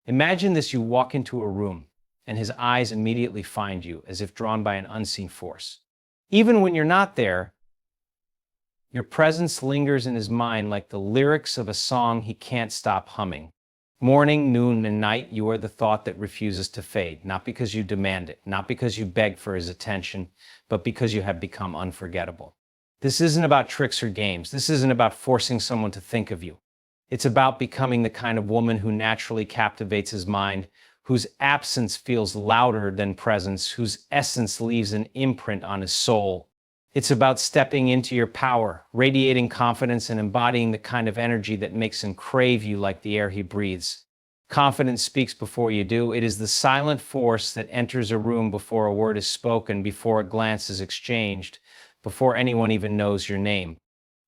Imagine this: you walk into a room, and his eyes immediately find you, as if drawn by an unseen force. Even when you're not there, your presence lingers in his mind like the lyrics of a song he can't stop humming. Morning, noon, and night, you are the thought that refuses to fade, not because you demand it, not because you beg for his attention, but because you have become unforgettable. This isn't about tricks or games. This isn't about forcing someone to think of you. It's about becoming the kind of woman who naturally captivates his mind, whose absence feels louder than presence, whose essence leaves an imprint on his soul. It's about stepping into your power, radiating confidence, and embodying the kind of energy that makes him crave you like the air he breathes. Confidence speaks before you do. It is the silent force that enters a room before a word is spoken, before a glance is exchanged, before anyone even knows your name.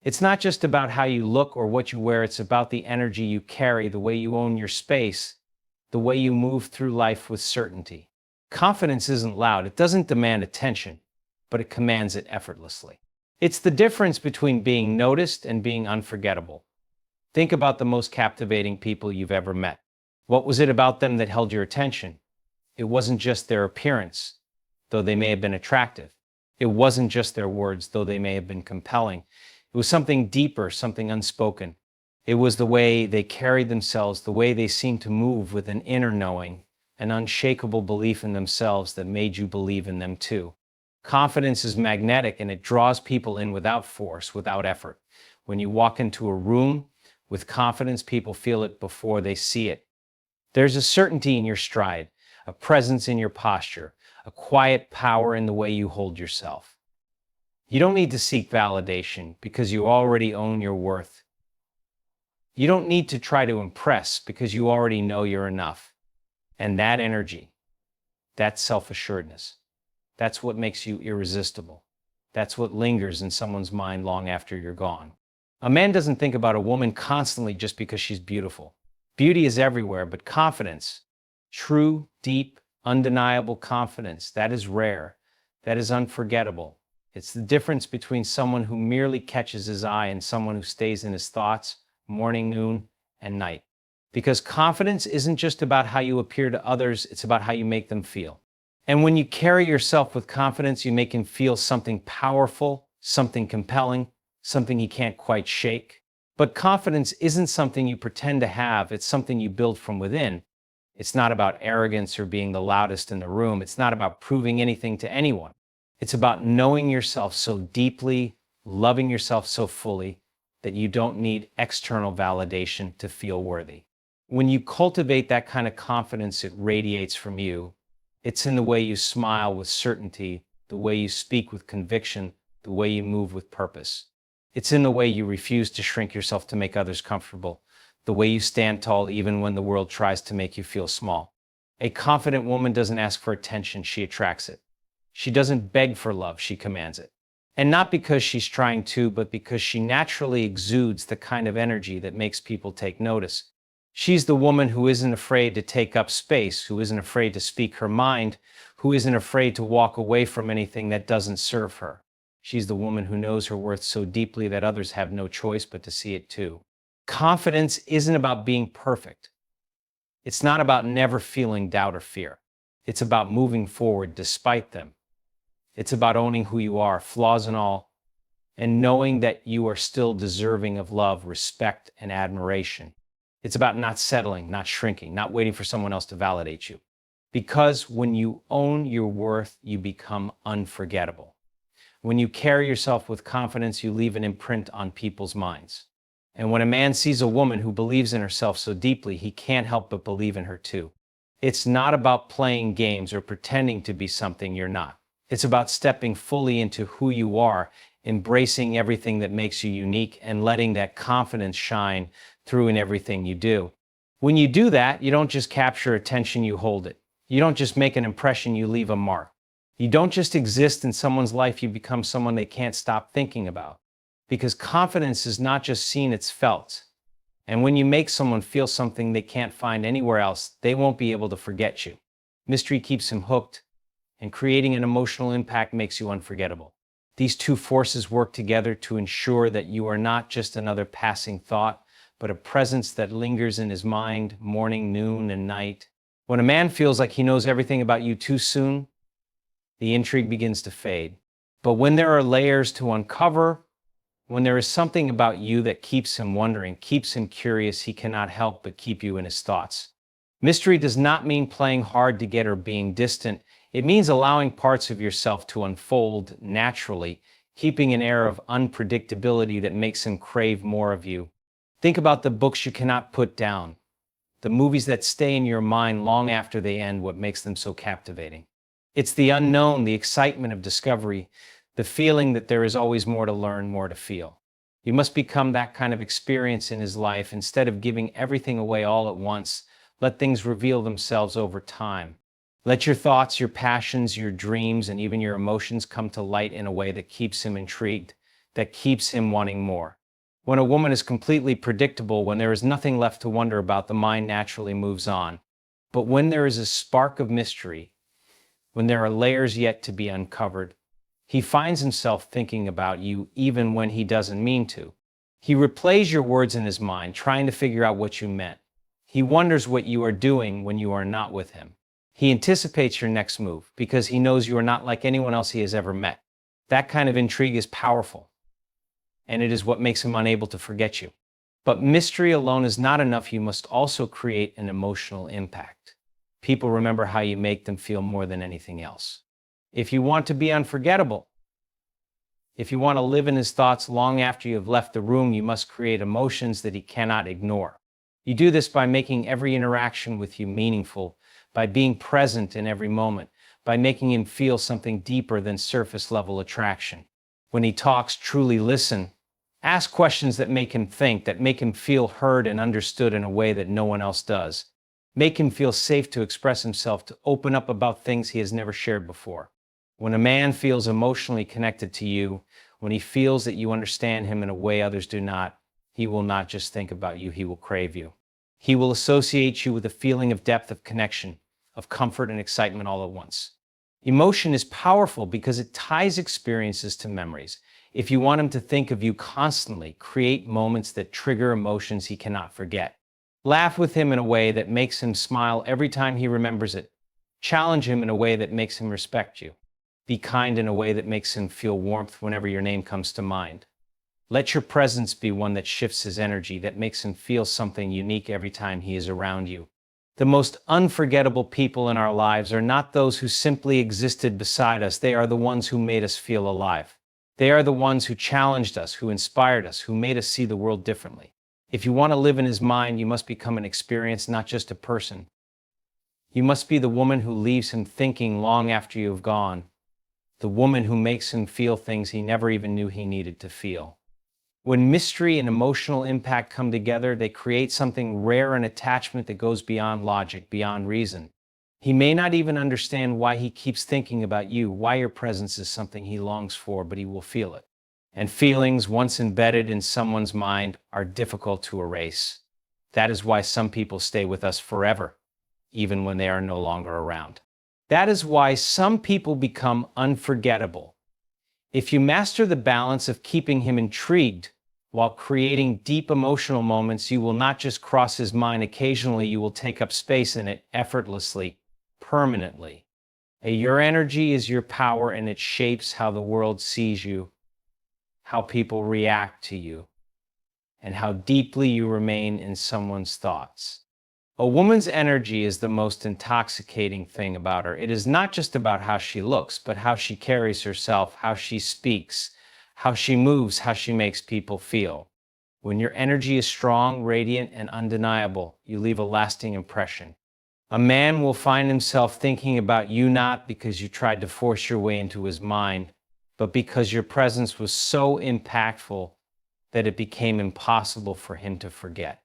It's not just about how you look or what you wear. It's about the energy you carry, the way you own your space, the way you move through life with certainty. Confidence isn't loud. It doesn't demand attention, but it commands it effortlessly. It's the difference between being noticed and being unforgettable. Think about the most captivating people you've ever met. What was it about them that held your attention? It wasn't just their appearance, though they may have been attractive. It wasn't just their words, though they may have been compelling. It was something deeper, something unspoken. It was the way they carried themselves, the way they seemed to move with an inner knowing, an unshakable belief in themselves that made you believe in them too. Confidence is magnetic, and it draws people in without force, without effort. When you walk into a room with confidence, people feel it before they see it. There's a certainty in your stride, a presence in your posture, a quiet power in the way you hold yourself. You don't need to seek validation because you already own your worth. You don't need to try to impress because you already know you're enough. And that energy, that self-assuredness, that's what makes you irresistible. That's what lingers in someone's mind long after you're gone. A man doesn't think about a woman constantly just because she's beautiful. Beauty is everywhere, but confidence, true, deep, undeniable confidence, that is rare, that is unforgettable. It's the difference between someone who merely catches his eye and someone who stays in his thoughts, morning, noon, and night. Because confidence isn't just about how you appear to others, it's about how you make them feel. And when you carry yourself with confidence, you make him feel something powerful, something compelling, something he can't quite shake. But confidence isn't something you pretend to have, it's something you build from within. It's not about arrogance or being the loudest in the room. It's not about proving anything to anyone. It's about knowing yourself so deeply, loving yourself so fully, that you don't need external validation to feel worthy. When you cultivate that kind of confidence, it radiates from you. It's in the way you smile with certainty, the way you speak with conviction, the way you move with purpose. It's in the way you refuse to shrink yourself to make others comfortable, the way you stand tall even when the world tries to make you feel small. A confident woman doesn't ask for attention, she attracts it. She doesn't beg for love, she commands it. And not because she's trying to, but because she naturally exudes the kind of energy that makes people take notice. She's the woman who isn't afraid to take up space, who isn't afraid to speak her mind, who isn't afraid to walk away from anything that doesn't serve her. She's the woman who knows her worth so deeply that others have no choice but to see it too. Confidence isn't about being perfect. It's not about never feeling doubt or fear. It's about moving forward despite them. It's about owning who you are, flaws and all, and knowing that you are still deserving of love, respect, and admiration. It's about not settling, not shrinking, not waiting for someone else to validate you. Because when you own your worth, you become unforgettable. When you carry yourself with confidence, you leave an imprint on people's minds. And when a man sees a woman who believes in herself so deeply, he can't help but believe in her too. It's not about playing games or pretending to be something you're not. It's about stepping fully into who you are, embracing everything that makes you unique, and letting that confidence shine through in everything you do. When you do that, you don't just capture attention, you hold it. You don't just make an impression, you leave a mark. You don't just exist in someone's life, you become someone they can't stop thinking about. Because confidence is not just seen, it's felt. And when you make someone feel something they can't find anywhere else, they won't be able to forget you. Mystery keeps him hooked, and creating an emotional impact makes you unforgettable. These two forces work together to ensure that you are not just another passing thought, but a presence that lingers in his mind morning, noon, and night. When a man feels like he knows everything about you too soon, the intrigue begins to fade. But when there are layers to uncover, when there is something about you that keeps him wondering, keeps him curious, he cannot help but keep you in his thoughts. Mystery does not mean playing hard to get or being distant. It means allowing parts of yourself to unfold naturally, keeping an air of unpredictability that makes him crave more of you. Think about the books you cannot put down, the movies that stay in your mind long after they end, what makes them so captivating. It's the unknown, the excitement of discovery, the feeling that there is always more to learn, more to feel. You must become that kind of experience in his life. Instead of giving everything away all at once, let things reveal themselves over time. Let your thoughts, your passions, your dreams, and even your emotions come to light in a way that keeps him intrigued, that keeps him wanting more. When a woman is completely predictable, when there is nothing left to wonder about, the mind naturally moves on. But when there is a spark of mystery, when there are layers yet to be uncovered, he finds himself thinking about you even when he doesn't mean to. He replays your words in his mind, trying to figure out what you meant. He wonders what you are doing when you are not with him. He anticipates your next move because he knows you are not like anyone else he has ever met. That kind of intrigue is powerful, and it is what makes him unable to forget you. But mystery alone is not enough. You must also create an emotional impact. People remember how you make them feel more than anything else. If you want to be unforgettable, if you want to live in his thoughts long after you have left the room, you must create emotions that he cannot ignore. You do this by making every interaction with you meaningful, by being present in every moment, by making him feel something deeper than surface-level attraction. When he talks, truly listen. Ask questions that make him think, that make him feel heard and understood in a way that no one else does. Make him feel safe to express himself, to open up about things he has never shared before. When a man feels emotionally connected to you, when he feels that you understand him in a way others do not, he will not just think about you, he will crave you. He will associate you with a feeling of depth, of connection, of comfort and excitement all at once. Emotion is powerful because it ties experiences to memories. If you want him to think of you constantly, create moments that trigger emotions he cannot forget. Laugh with him in a way that makes him smile every time he remembers it. Challenge him in a way that makes him respect you. Be kind in a way that makes him feel warmth whenever your name comes to mind. Let your presence be one that shifts his energy, that makes him feel something unique every time he is around you. The most unforgettable people in our lives are not those who simply existed beside us. They are the ones who made us feel alive. They are the ones who challenged us, who inspired us, who made us see the world differently. If you want to live in his mind, you must become an experience, not just a person. You must be the woman who leaves him thinking long after you have gone. The woman who makes him feel things he never even knew he needed to feel. When mystery and emotional impact come together, they create something rare, an attachment that goes beyond logic, beyond reason. He may not even understand why he keeps thinking about you, why your presence is something he longs for, but he will feel it. And feelings, once embedded in someone's mind, are difficult to erase. That is why some people stay with us forever, even when they are no longer around. That is why some people become unforgettable. If you master the balance of keeping him intrigued while creating deep emotional moments, you will not just cross his mind occasionally, you will take up space in it effortlessly, permanently. Your energy is your power, and it shapes how the world sees you, how people react to you, and how deeply you remain in someone's thoughts. A woman's energy is the most intoxicating thing about her. It is not just about how she looks, but how she carries herself, how she speaks, how she moves, how she makes people feel. When your energy is strong, radiant, and undeniable, you leave a lasting impression. A man will find himself thinking about you not because you tried to force your way into his mind, but because your presence was so impactful that it became impossible for him to forget.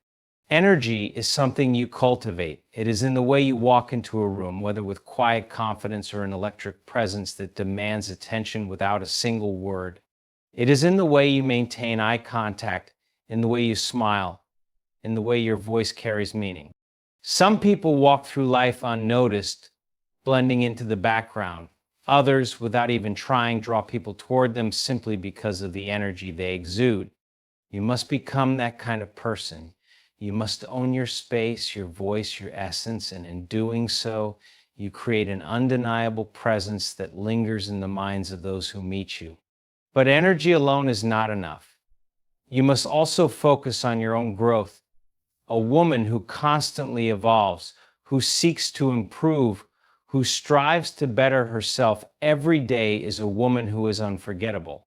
Energy is something you cultivate. It is in the way you walk into a room, whether with quiet confidence or an electric presence that demands attention without a single word. It is in the way you maintain eye contact, in the way you smile, in the way your voice carries meaning. Some people walk through life unnoticed, blending into the background. Others, without even trying, draw people toward them simply because of the energy they exude. You must become that kind of person. You must own your space, your voice, your essence, and in doing so, you create an undeniable presence that lingers in the minds of those who meet you. But energy alone is not enough. You must also focus on your own growth. A woman who constantly evolves, who seeks to improve, who strives to better herself every day is a woman who is unforgettable.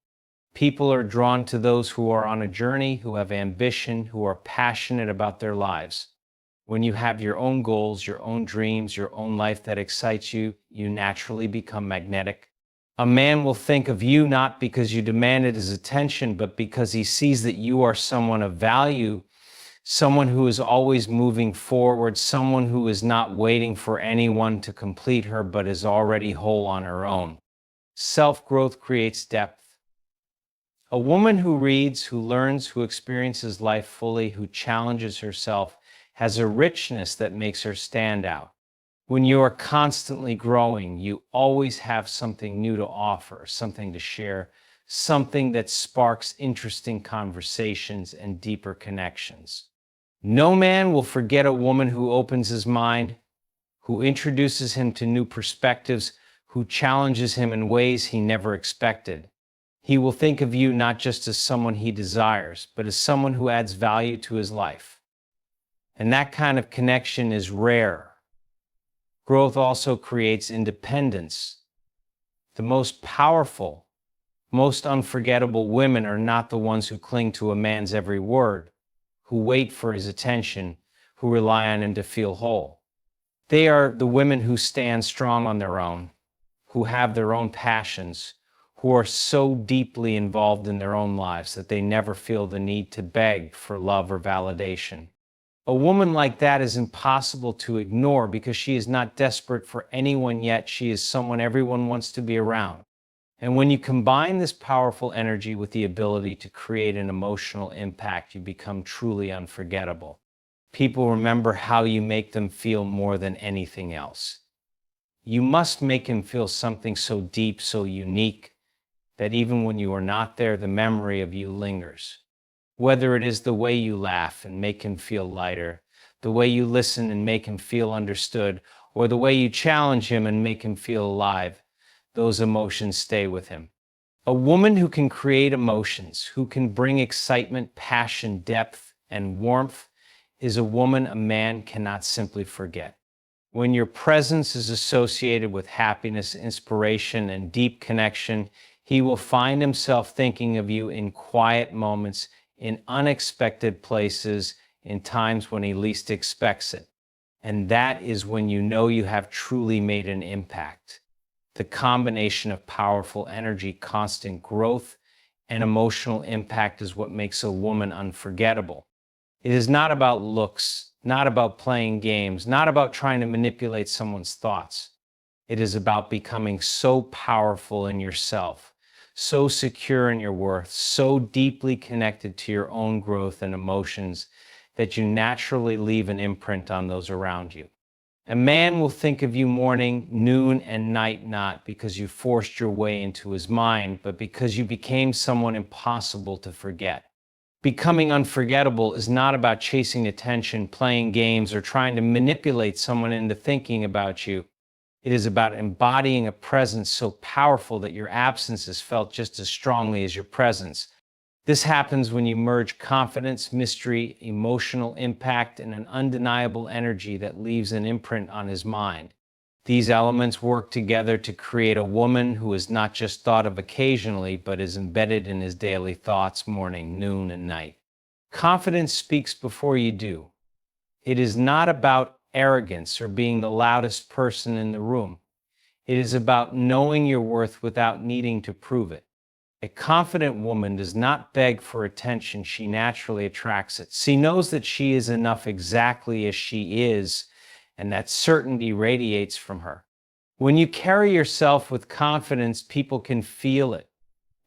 People are drawn to those who are on a journey, who have ambition, who are passionate about their lives. When you have your own goals, your own dreams, your own life that excites you, you naturally become magnetic. A man will think of you not because you demanded his attention, but because he sees that you are someone of value, someone who is always moving forward, someone who is not waiting for anyone to complete her, but is already whole on her own. Self-growth creates depth. A woman who reads, who learns, who experiences life fully, who challenges herself, has a richness that makes her stand out. When you are constantly growing, you always have something new to offer, something to share, something that sparks interesting conversations and deeper connections. No man will forget a woman who opens his mind, who introduces him to new perspectives, who challenges him in ways he never expected. He will think of you not just as someone he desires, but as someone who adds value to his life. And that kind of connection is rare. Growth also creates independence. The most powerful, most unforgettable women are not the ones who cling to a man's every word, who wait for his attention, who rely on him to feel whole. They are the women who stand strong on their own, who have their own passions, who are so deeply involved in their own lives that they never feel the need to beg for love or validation. A woman like that is impossible to ignore because she is not desperate for anyone yet. She is someone everyone wants to be around. And when you combine this powerful energy with the ability to create an emotional impact, you become truly unforgettable. People remember how you make them feel more than anything else. You must make him feel something so deep, so unique, that even when you are not there, the memory of you lingers. Whether it is the way you laugh and make him feel lighter, the way you listen and make him feel understood, or the way you challenge him and make him feel alive, those emotions stay with him. A woman who can create emotions, who can bring excitement, passion, depth, and warmth, is a woman a man cannot simply forget. When your presence is associated with happiness, inspiration, and deep connection, he will find himself thinking of you in quiet moments, in unexpected places, in times when he least expects it. And that is when you know you have truly made an impact. The combination of powerful energy, constant growth, and emotional impact is what makes a woman unforgettable. It is not about looks, not about playing games, not about trying to manipulate someone's thoughts. It is about becoming so powerful in yourself, so secure in your worth, so deeply connected to your own growth and emotions that you naturally leave an imprint on those around you. A man will think of you morning, noon, and night not because you forced your way into his mind, but because you became someone impossible to forget. Becoming unforgettable is not about chasing attention, playing games, or trying to manipulate someone into thinking about you. It is about embodying a presence so powerful that your absence is felt just as strongly as your presence. This happens when you merge confidence, mystery, emotional impact, and an undeniable energy that leaves an imprint on his mind. These elements work together to create a woman who is not just thought of occasionally, but is embedded in his daily thoughts morning, noon, and night. Confidence speaks before you do. It is not about arrogance or being the loudest person in the room. It is about knowing your worth without needing to prove it. A confident woman does not beg for attention, she naturally attracts it. She knows that she is enough exactly as she is, and that certainty radiates from her. When you carry yourself with confidence, people can feel it.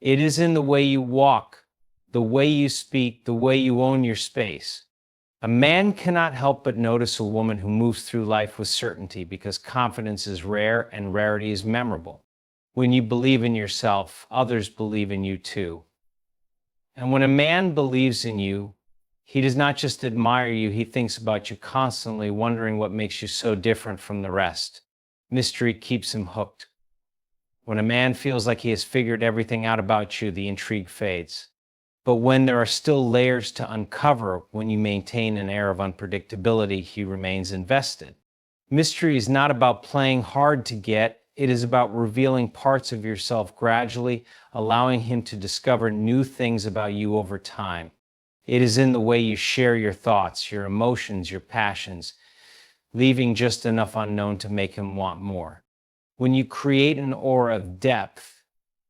It is in the way you walk, the way you speak, the way you own your space. A man cannot help but notice a woman who moves through life with certainty because confidence is rare and rarity is memorable. When you believe in yourself, others believe in you too. And when a man believes in you, He does not just admire you, he thinks about you constantly, wondering what makes you so different from the rest. Mystery keeps him hooked. When a man feels like he has figured everything out about you, the intrigue fades. But when there are still layers to uncover, when you maintain an air of unpredictability, he remains invested. Mystery is not about playing hard to get, it is about revealing parts of yourself gradually, allowing him to discover new things about you over time. It is in the way you share your thoughts, your emotions, your passions, leaving just enough unknown to make him want more. When you create an aura of depth,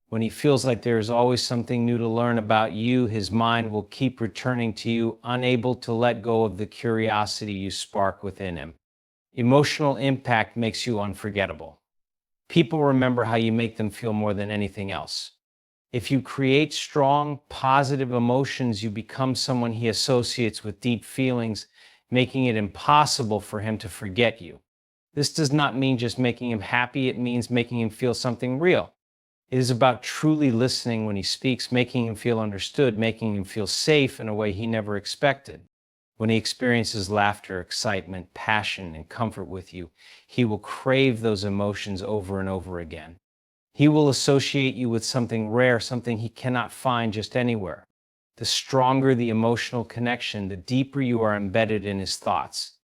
when he feels like there is always something new to learn about you, his mind will keep returning to you, unable to let go of the curiosity you spark within him. Emotional impact makes you unforgettable. People remember how you make them feel more than anything else. If you create strong, positive emotions, you become someone he associates with deep feelings, making it impossible for him to forget you. This does not mean just making him happy, it means making him feel something real. It is about truly listening when he speaks, making him feel understood, making him feel safe in a way he never expected. When he experiences laughter, excitement, passion, and comfort with you, he will crave those emotions over and over again. He will associate you with something rare, something he cannot find just anywhere. The stronger the emotional connection, the deeper you are embedded in his thoughts.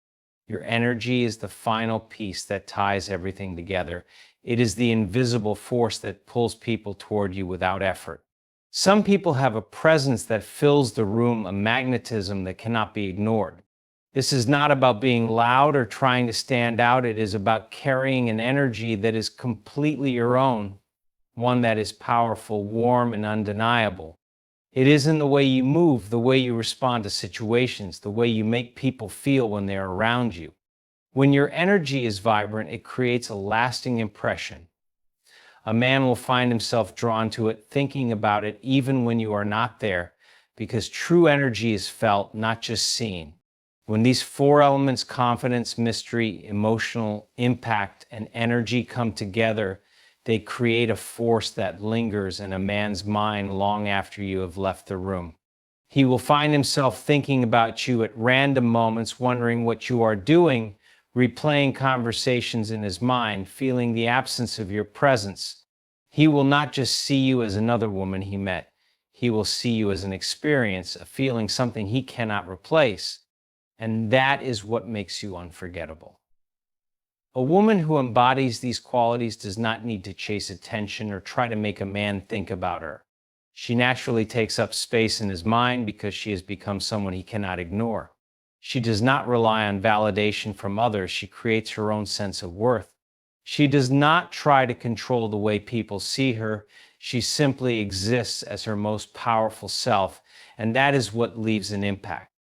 Your energy is the final piece that ties everything together. It is the invisible force that pulls people toward you without effort. Some people have a presence that fills the room, a magnetism that cannot be ignored. This is not about being loud or trying to stand out. It is about carrying an energy that is completely your own, one that is powerful, warm, and undeniable. It is in the way you move, the way you respond to situations, the way you make people feel when they're around you. When your energy is vibrant, it creates a lasting impression. A man will find himself drawn to it, thinking about it even when you are not there, because true energy is felt, not just seen. When these four elements, confidence, mystery, emotional impact, and energy come together, they create a force that lingers in a man's mind long after you have left the room. He will find himself thinking about you at random moments, wondering what you are doing, replaying conversations in his mind, feeling the absence of your presence. He will not just see you as another woman he met. He will see you as an experience, a feeling, something he cannot replace. And that is what makes you unforgettable. A woman who embodies these qualities does not need to chase attention or try to make a man think about her. She naturally takes up space in his mind because she has become someone he cannot ignore. She does not rely on validation from others. She creates her own sense of worth. She does not try to control the way people see her. She simply exists as her most powerful self, and that is what leaves an impact.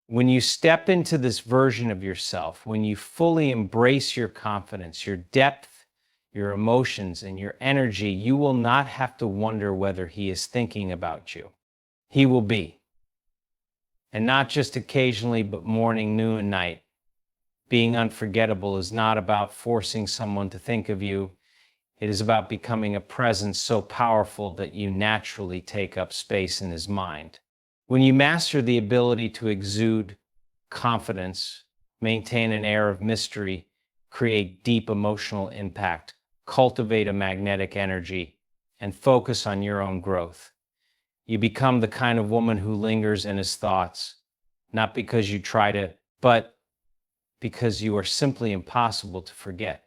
When you step into this version of yourself, when you fully embrace your confidence, your depth, your emotions, and your energy, you will not have to wonder whether he is thinking about you. He will be. And not just occasionally, but morning, noon, and night. Being unforgettable is not about forcing someone to think of you. It is about becoming a presence so powerful that you naturally take up space in his mind. When you master the ability to exude confidence, maintain an air of mystery, create deep emotional impact, cultivate a magnetic energy, and focus on your own growth, you become the kind of woman who lingers in his thoughts, not because you try to, but because you are simply impossible to forget.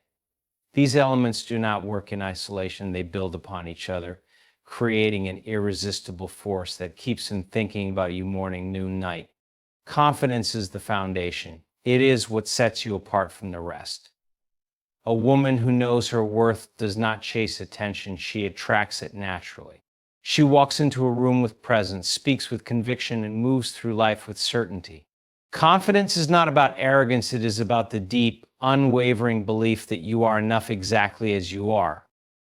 These elements do not work in isolation, they build upon each other, creating an irresistible force that keeps him thinking about you morning, noon, night. Confidence is the foundation. It is what sets you apart from the rest. A woman who knows her worth does not chase attention, she attracts it naturally. She walks into a room with presence, speaks with conviction, and moves through life with certainty. Confidence is not about arrogance, it is about the deep, unwavering belief that you are enough exactly as you are.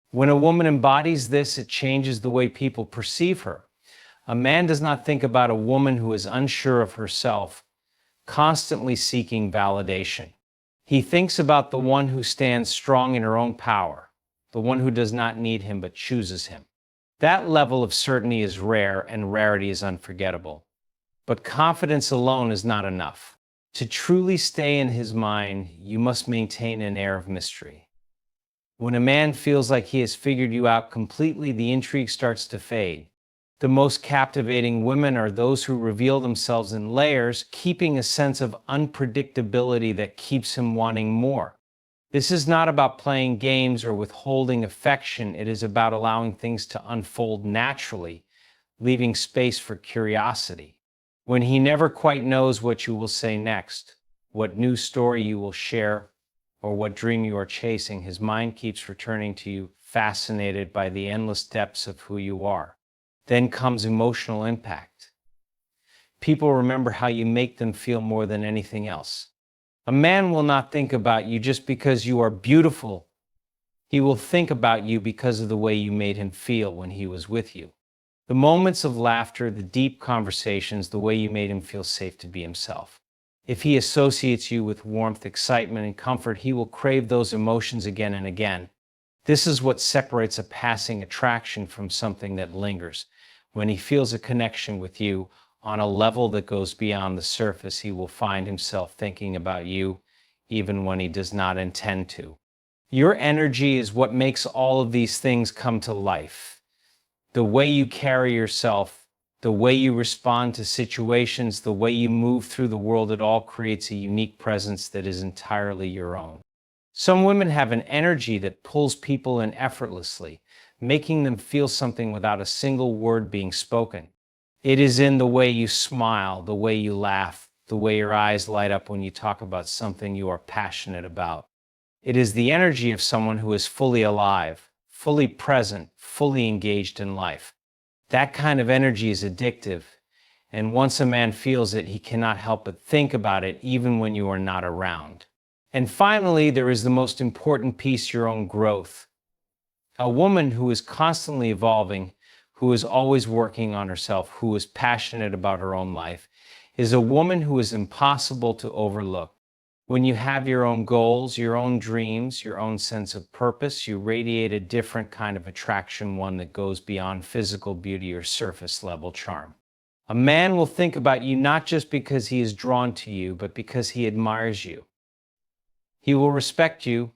When a woman embodies this, it changes the way people perceive her. A man does not think about a woman who is unsure of herself, constantly seeking validation. He thinks about the one who stands strong in her own power, the one who does not need him but chooses him. That level of certainty is rare, and rarity is unforgettable. But confidence alone is not enough. To truly stay in his mind, you must maintain an air of mystery. When a man feels like he has figured you out completely, the intrigue starts to fade. The most captivating women are those who reveal themselves in layers, keeping a sense of unpredictability that keeps him wanting more. This is not about playing games or withholding affection. It is about allowing things to unfold naturally, leaving space for curiosity. When he never quite knows what you will say next, what new story you will share, or what dream you are chasing, his mind keeps returning to you, fascinated by the endless depths of who you are. Then comes emotional impact. People remember how you make them feel more than anything else. A man will not think about you just because you are beautiful. He will think about you because of the way you made him feel when he was with you. The moments of laughter, the deep conversations, the way you made him feel safe to be himself. If he associates you with warmth, excitement, and comfort, he will crave those emotions again and again. This is what separates a passing attraction from something that lingers. When he feels a connection with you on a level that goes beyond the surface, he will find himself thinking about you even when he does not intend to. Your energy is what makes all of these things come to life. The way you carry yourself, the way you respond to situations, the way you move through the world, it all creates a unique presence that is entirely your own. Some women have an energy that pulls people in effortlessly, making them feel something without a single word being spoken. It is in the way you smile, the way you laugh, the way your eyes light up when you talk about something you are passionate about. It is the energy of someone who is fully alive, fully present, fully engaged in life. That kind of energy is addictive, and once a man feels it, he cannot help but think about it even when you are not around. And finally, there is the most important piece, your own growth. A woman who is constantly evolving, who is always working on herself, who is passionate about her own life, is a woman who is impossible to overlook. When you have your own goals, your own dreams, your own sense of purpose, you radiate a different kind of attraction, one that goes beyond physical beauty or surface level charm. A man will think about you not just because he is drawn to you, but because he admires you. He will respect you,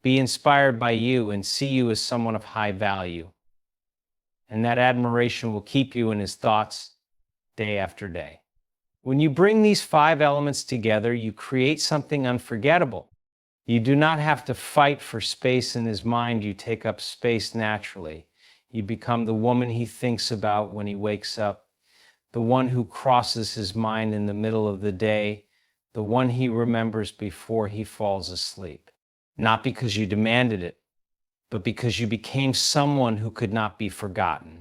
be inspired by you, and see you as someone of high value. And that admiration will keep you in his thoughts day after day. When you bring these 5 elements together, you create something unforgettable. You do not have to fight for space in his mind. You take up space naturally. You become the woman he thinks about when he wakes up, the one who crosses his mind in the middle of the day, the one he remembers before he falls asleep. Not because you demanded it, but because you became someone who could not be forgotten.